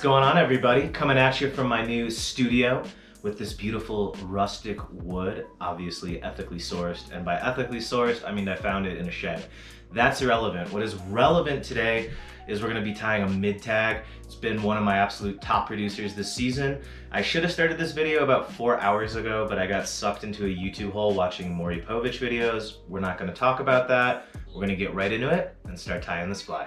going on, everybody? Coming at you from my new studio with this beautiful rustic wood, obviously ethically sourced. And by ethically sourced, I mean I found it in a shed. That's irrelevant. What is relevant today is we're gonna be tying a mid-tag. It's been one of my absolute top producers this season. I should have started this video about 4 hours ago, but I got sucked into a YouTube hole watching Maury Povich videos. We're not gonna talk about that. We're gonna get right into it and start tying this fly.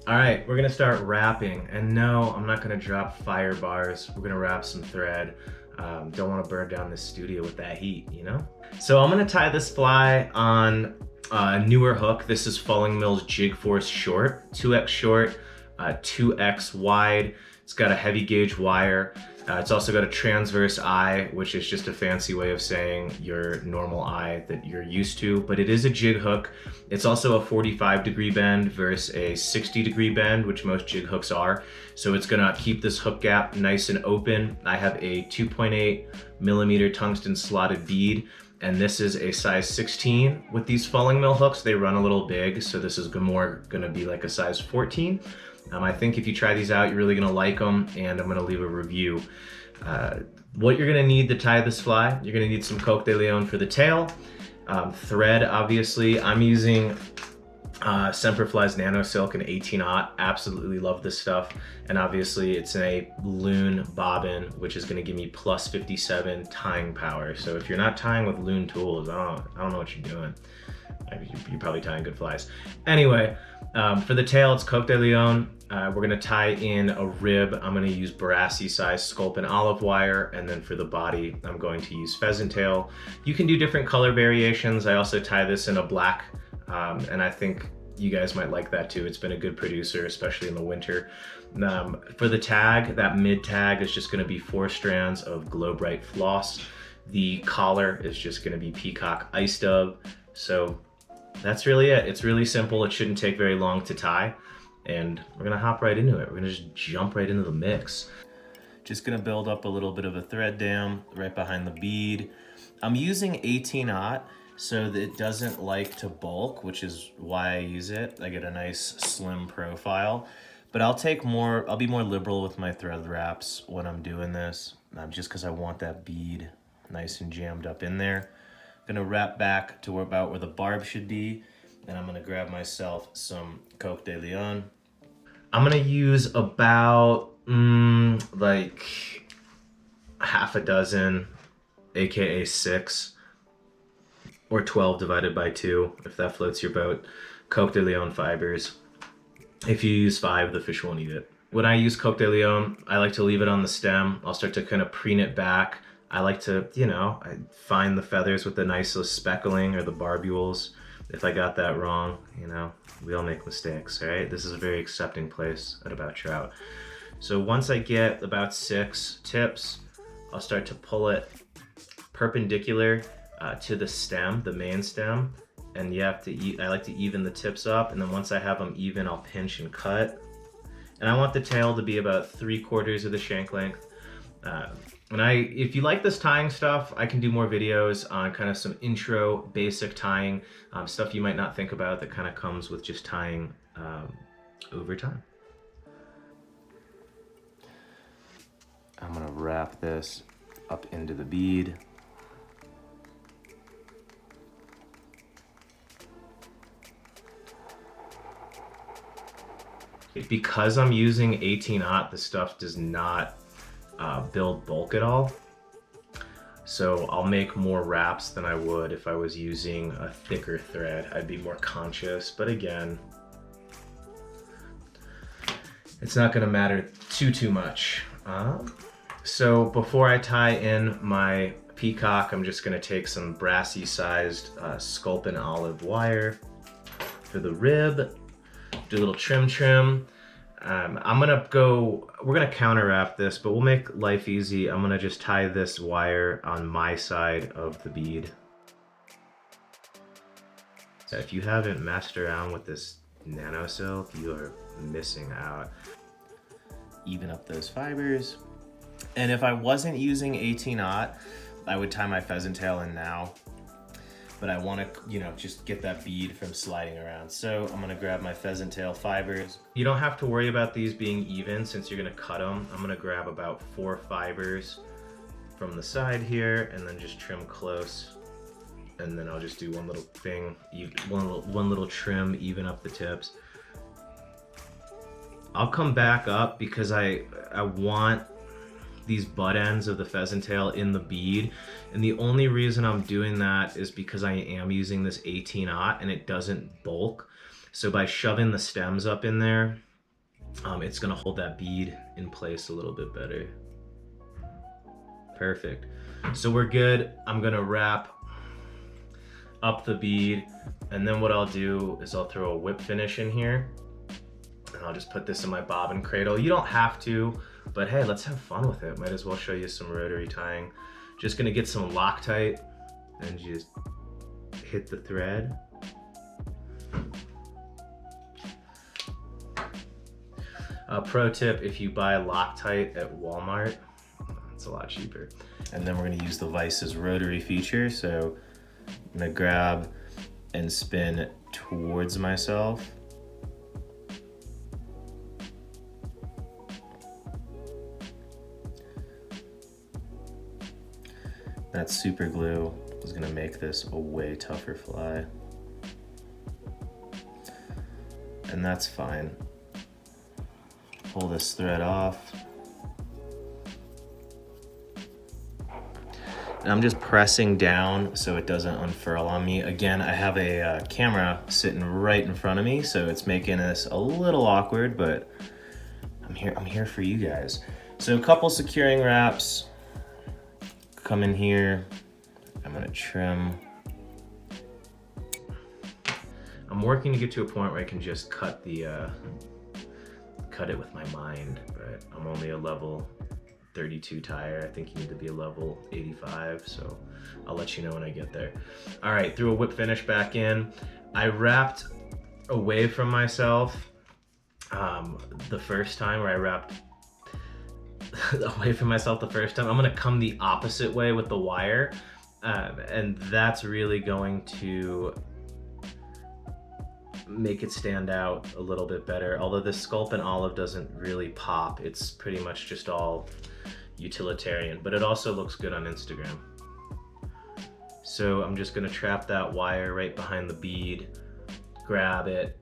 All right, we're gonna start wrapping. And no, I'm not gonna drop fire bars. We're gonna wrap some thread. Don't wanna burn down this studio with that heat, you know? So I'm gonna tie this fly on a newer hook. This is Falling Mills Jig Force Short, 2X short, 2X wide. It's got a heavy gauge wire. It's also got a transverse eye, which is just a fancy way of saying your normal eye that you're used to, but it is a jig hook. It's also a 45-degree bend versus a 60-degree bend, which most jig hooks are. So it's gonna keep this hook gap nice and open. I have a 2.8 millimeter tungsten slotted bead, and this is a size 16. With these Falling Mill hooks, they run a little big, so this is more gonna be like a size 14. I think if you try these out, you're really gonna like them, and I'm gonna leave a review. What you're gonna need to tie this fly, you're gonna need some Coq de Leon for the tail, thread, obviously. I'm using Semper Fly's Nano Silk and 18-aught. Absolutely love this stuff. And obviously it's a loon bobbin, which is gonna give me plus 57 tying power. So if you're not tying with loon tools, I don't know what you're doing. You're probably tying good flies. Anyway, for the tail, it's Coq de Leon. We're gonna tie in a rib. I'm gonna use Brassie size Sculpin olive wire, and then for the body, I'm going to use Pheasant Tail. You can do different color variations. I also tie this in a black, and I think you guys might like that too. It's been a good producer, especially in the winter. For the tag, that mid tag is just gonna be 4 strands of Globrite floss. The collar is just gonna be Peacock Ice Dub. So that's really it. It's really simple. It shouldn't take very long to tie, and we're gonna hop right into it. We're gonna just jump right into the mix. Just gonna build up a little bit of a thread dam right behind the bead. I'm using 18-aught so that it doesn't like to bulk, which is why I use it. I get a nice slim profile, but I'll be more liberal with my thread wraps when I'm doing this, just because I want that bead nice and jammed up in there. Gonna wrap back to about where the barb should be, and I'm gonna grab myself some Coq de Leon. I'm gonna use about like half a dozen, aka 6 or 12 divided by 2, if that floats your boat, Coq de Leon fibers. If you use 5, the fish won't eat it. When I use Coq de Leon, I like to leave it on the stem. I'll start to kind of preen it back. I like to, I find the feathers with the nicest speckling or the barbules. If I got that wrong, we all make mistakes, all right? This is a very accepting place at About Trout. So once I get about 6 tips, I'll start to pull it perpendicular to the stem, the main stem. And I like to even the tips up. And then once I have them even, I'll pinch and cut. And I want the tail to be about 3/4 of the shank length. If you like this tying stuff, I can do more videos on kind of some intro, basic tying, stuff you might not think about that kind of comes with just tying over time. I'm gonna wrap this up into the bead. Because I'm using 18-aught, the stuff does not build bulk at all. So I'll make more wraps than I would if I was using a thicker thread. I'd be more conscious, but again, it's not gonna matter too much. So before I tie in my peacock, I'm just gonna take some Brassie sized Sculpin olive wire for the rib, do a little trim. We're gonna counter wrap this, but we'll make life easy. I'm gonna just tie this wire on my side of the bead. If you haven't messed around with this Nano Silk, you are missing out. Even up those fibers. And if I wasn't using 18-aught, I would tie my Pheasant Tail in now. but I want to, you know, just get that bead from sliding around. So I'm gonna grab my pheasant tail fibers. You don't have to worry about these being even since you're gonna cut them. I'm gonna grab about 4 fibers from the side here and then just trim close. And then I'll just do one little thing, one little trim, even up the tips. I'll come back up because I want these butt ends of the pheasant tail in the bead, and the only reason I'm doing that is because I am using this 18-aught and it doesn't bulk. So by shoving the stems up in there, it's gonna hold that bead in place a little bit better. Perfect. So we're good. I'm gonna wrap up the bead, and then what I'll do is I'll throw a whip finish in here, and I'll just put this in my bobbin cradle. You don't have to, but hey, let's have fun with it. Might as well show you some rotary tying. Just gonna get some Loctite and just hit the thread. Pro tip, if you buy Loctite at Walmart, it's a lot cheaper. And then we're gonna use the Vice's rotary feature. So I'm gonna grab and spin towards myself. That super glue is gonna make this a way tougher fly. And that's fine. Pull this thread off. And I'm just pressing down so it doesn't unfurl on me. Again, I have a camera sitting right in front of me, so it's making this a little awkward, but I'm here for you guys. So a couple securing wraps. Come in here, I'm gonna trim. I'm working to get to a point where I can just cut it with my mind, but I'm only a level 32 tire. I think you need to be a level 85, so I'll let you know when I get there. All right, threw a whip finish back in. I wrapped away from myself the first time, where I wrapped away from myself the first time. I'm gonna come the opposite way with the wire, and that's really going to make it stand out a little bit better. Although the Sculpin olive doesn't really pop, it's pretty much just all utilitarian, but it also looks good on Instagram. So I'm just gonna trap that wire right behind the bead, grab it.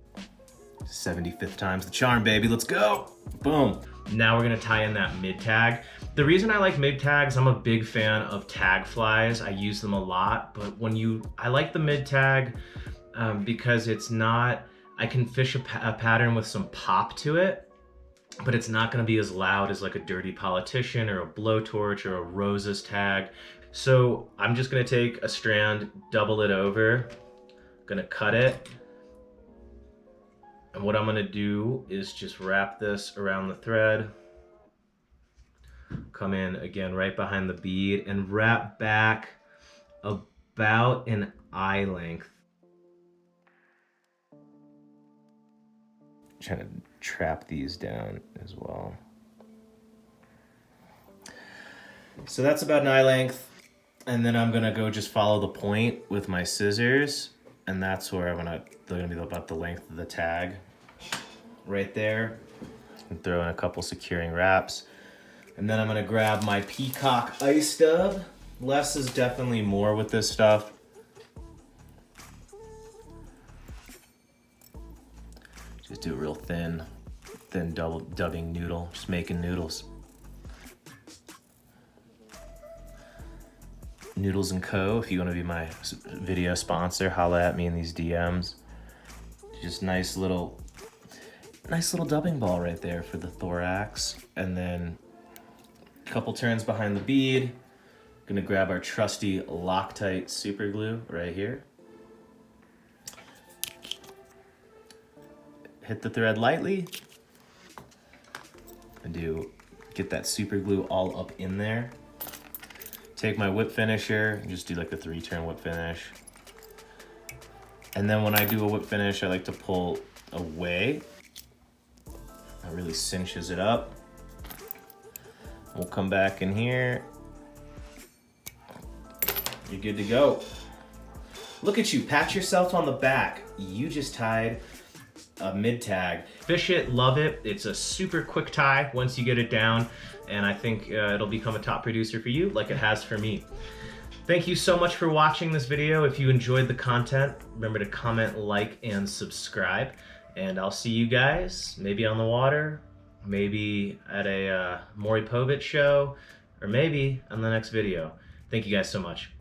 75th time's the charm, baby, let's go. Boom. Now we're gonna tie in that mid tag. The reason I like mid tags, I'm a big fan of tag flies. I use them a lot, but I like the mid tag because it's not, I can fish a pattern with some pop to it, but it's not gonna be as loud as like a Dirty Politician or a Blowtorch or a Roses tag. So I'm just gonna take a strand, double it over, gonna cut it. And what I'm gonna do is just wrap this around the thread, come in again right behind the bead, and wrap back about an eye length. Trying to trap these down as well. So that's about an eye length, and then I'm gonna go just follow the point with my scissors, and that's where they're gonna be about the length of the tag. Right there, and throw in a couple securing wraps. And then I'm gonna grab my Peacock Ice Dub. Less is definitely more with this stuff. Just do a real thin double dubbing noodle, just making noodles. Noodles & Co. If you wanna be my video sponsor, holla at me in these DMs. Just nice little dubbing ball right there for the thorax. And then a couple turns behind the bead. Gonna grab our trusty Loctite super glue right here. Hit the thread lightly. And get that super glue all up in there. Take my whip finisher and just do like a 3-turn whip finish. And then when I do a whip finish, I like to pull away. That really cinches it up. We'll come back in here. You're good to go. Look at you, pat yourself on the back. You just tied a mid tag. Fish it, love it. It's a super quick tie once you get it down, and I think it'll become a top producer for you like it has for me. Thank you so much for watching this video. If you enjoyed the content, remember to comment, like, and subscribe. And I'll see you guys maybe on the water, maybe at a Maury Povich show, or maybe on the next video. Thank you guys so much.